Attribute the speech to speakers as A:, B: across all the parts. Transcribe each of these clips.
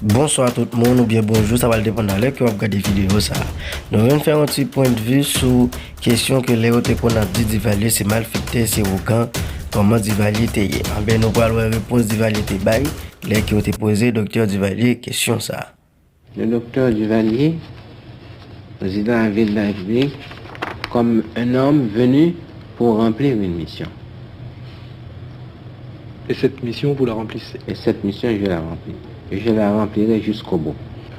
A: Bonsoir à tout le monde ou bien bonjour, ça va dépendre de l'heure que vous regardez la vidéo ça. Nous allons faire un petit point de vue sur la question que les autres qu'on a dit Duvalier c'est mal fait, c'est arrogant, comment Duvalier était. En bien nous allons réponse Duvalier était bail, les qui ont été posé docteur Duvalier question ça.
B: Le docteur Duvalier, président de la ville de la République, comme un homme venu pour remplir une mission.
C: Et cette mission, vous la remplissez?
B: Et cette mission, je la remplis. Et je la remplirai jusqu'au bout.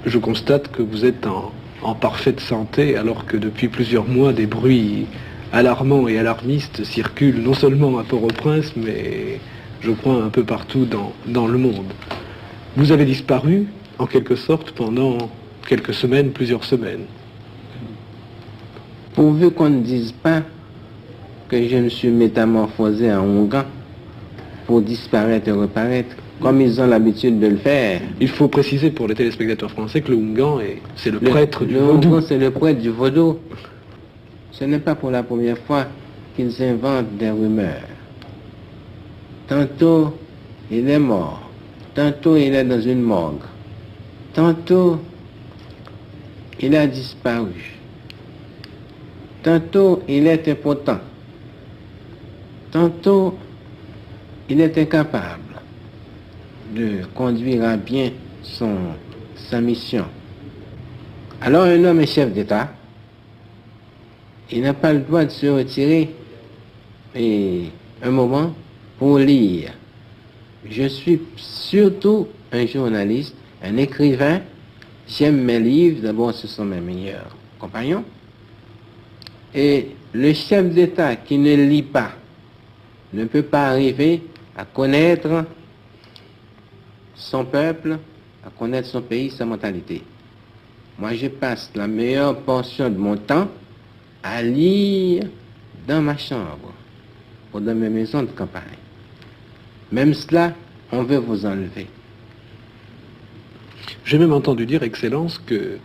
C: Je constate que vous êtes en parfaite santé, alors que depuis plusieurs mois, des bruits alarmants et alarmistes circulent non seulement à Port-au-Prince, mais je crois un peu partout dans le monde. Vous avez disparu, en quelque sorte, pendant quelques semaines, plusieurs semaines.
B: Pourvu qu'on ne dise pas que je me suis métamorphosé en Ougan pour disparaître et reparaître, comme ils ont l'habitude de le faire.
C: Il faut préciser pour les téléspectateurs français que le Houngan, c'est le prêtre du vaudou.
B: Le Houngan, c'est le prêtre du vaudou. Ce n'est pas pour la première fois qu'ils inventent des rumeurs. Tantôt, il est mort. Tantôt, il est dans une morgue. Tantôt, il a disparu. Tantôt, il est impotent. Tantôt, il est incapable de conduire à bien sa mission. Alors un homme est chef d'État, il n'a pas le droit de se retirer un moment pour lire. Je suis surtout un journaliste, un écrivain, j'aime mes livres, d'abord ce sont mes meilleurs compagnons. Et le chef d'État qui ne lit pas ne peut pas arriver à connaître son peuple, à connaître son pays, sa mentalité. Moi, je passe la meilleure portion de mon temps à lire dans ma chambre ou dans mes maisons de campagne. Même cela, on veut vous enlever.
C: J'ai même entendu dire, Excellence, que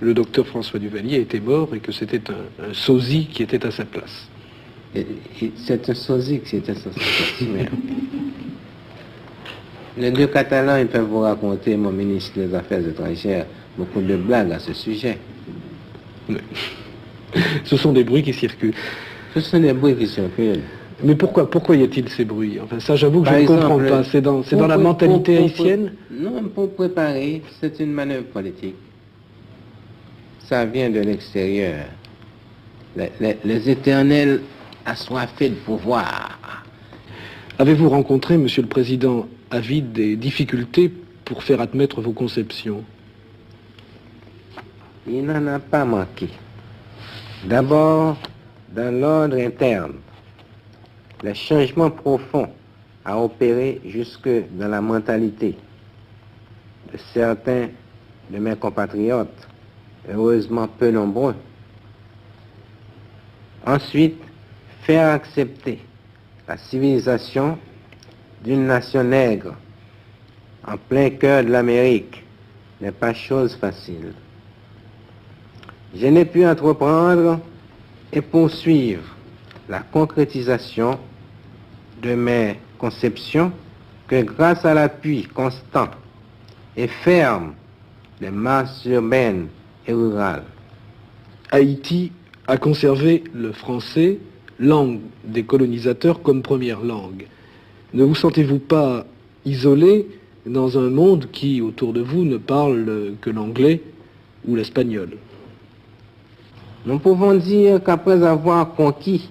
C: le docteur François Duvalier était mort et que c'était un sosie qui était à sa place.
B: C'est un sosie qui était à sa place. Les deux Catalans, ils peuvent vous raconter, mon ministre des Affaires étrangères, beaucoup de blagues à ce sujet.
C: Mais ce sont des bruits qui circulent.
B: Ce sont des bruits qui circulent.
C: Mais pourquoi y a-t-il ces bruits? Enfin, ça, j'avoue que je ne comprends pas. C'est dans la mentalité haïtienne?
B: Non, pour préparer, c'est une manœuvre politique. Ça vient de l'extérieur. Les éternels assoiffés de pouvoir.
C: Avez-vous rencontré, Monsieur le Président, avide des difficultés pour faire admettre vos conceptions?
B: Il n'en a pas manqué. D'abord, dans l'ordre interne, les changements profonds à opérer jusque dans la mentalité de certains de mes compatriotes, heureusement peu nombreux. Ensuite, faire accepter la civilisation d'une nation nègre en plein cœur de l'Amérique n'est pas chose facile. Je n'ai pu entreprendre et poursuivre la concrétisation de mes conceptions que grâce à l'appui constant et ferme des masses urbaines et rurales.
C: Haïti a conservé le français, langue des colonisateurs, comme première langue. Ne vous sentez-vous pas isolé dans un monde qui, autour de vous, ne parle que l'anglais ou l'espagnol?
B: Nous pouvons dire qu'après avoir conquis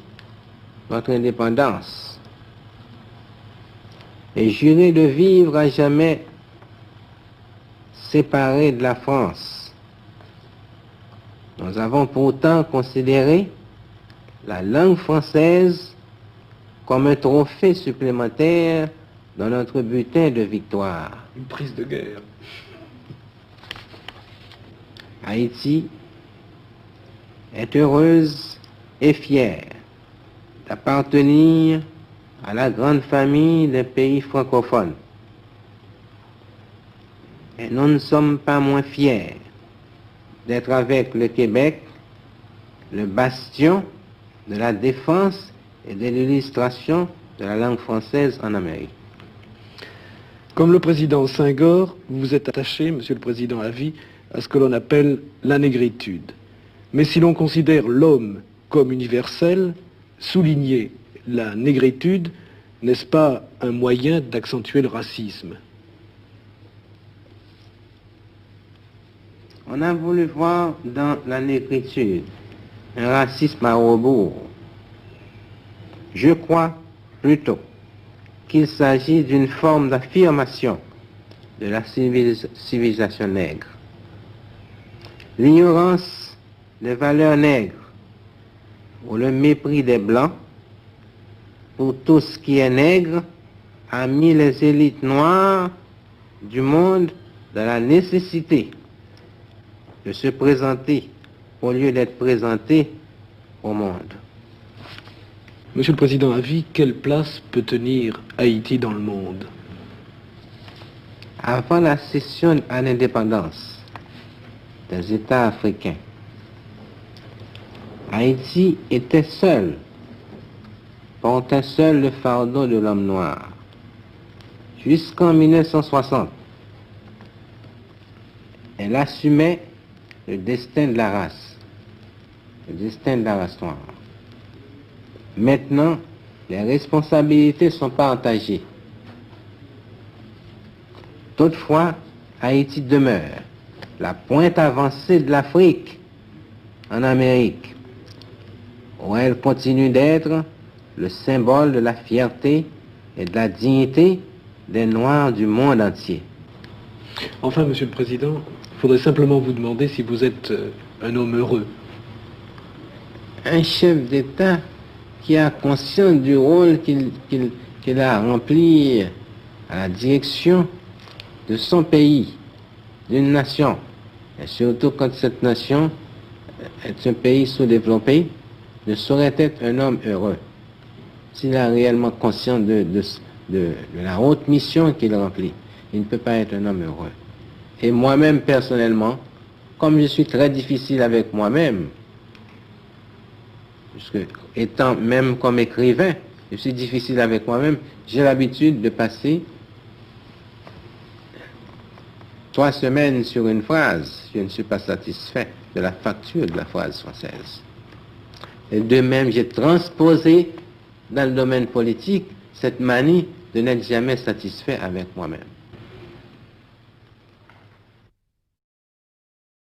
B: notre indépendance et juré de vivre à jamais séparés de la France, nous avons pourtant considéré la langue française comme un trophée supplémentaire dans notre butin de victoire.
C: Une prise de guerre.
B: Haïti est heureuse et fière d'appartenir à la grande famille des pays francophones. Et nous ne sommes pas moins fiers d'être avec le Québec, le bastion de la défense et de l'illustration de la langue française en Amérique.
C: Comme le président Senghor, vous vous êtes attaché, Monsieur le Président, à vie, à ce que l'on appelle la négritude. Mais si l'on considère l'homme comme universel, souligner la négritude, n'est-ce pas un moyen d'accentuer le racisme?
B: On a voulu voir dans la négritude un racisme à rebours. Je crois plutôt qu'il s'agit d'une forme d'affirmation de la civilisation nègre. L'ignorance des valeurs nègres ou le mépris des Blancs pour tout ce qui est nègre a mis les élites noires du monde dans la nécessité de se présenter au lieu d'être présentés au monde.
C: Monsieur le Président, à vie, quelle place peut tenir Haïti dans le monde?
B: Avant la cession à l'indépendance des États africains, Haïti était seul, portait seul le fardeau de l'homme noir. Jusqu'en 1960, elle assumait le destin de la race, le destin de la race noire. Maintenant, les responsabilités sont partagées. Toutefois, Haïti demeure la pointe avancée de l'Afrique en Amérique, où elle continue d'être le symbole de la fierté et de la dignité des Noirs du monde entier.
C: Enfin, Monsieur le Président, il faudrait simplement vous demander si vous êtes un homme heureux.
B: Un chef d'État qui a conscience du rôle qu'il a rempli à la direction de son pays, d'une nation, et surtout quand cette nation est un pays sous-développé, ne saurait être un homme heureux s'il a réellement conscience de la haute mission qu'il remplit. Il ne peut pas être un homme heureux. Et moi-même, personnellement, comme je suis très difficile avec moi-même, puisque étant même comme écrivain, je suis difficile avec moi-même, j'ai l'habitude de passer 3 semaines sur une phrase. Je ne suis pas satisfait de la facture de la phrase française. Et de même, j'ai transposé dans le domaine politique cette manie de n'être jamais satisfait avec moi-même.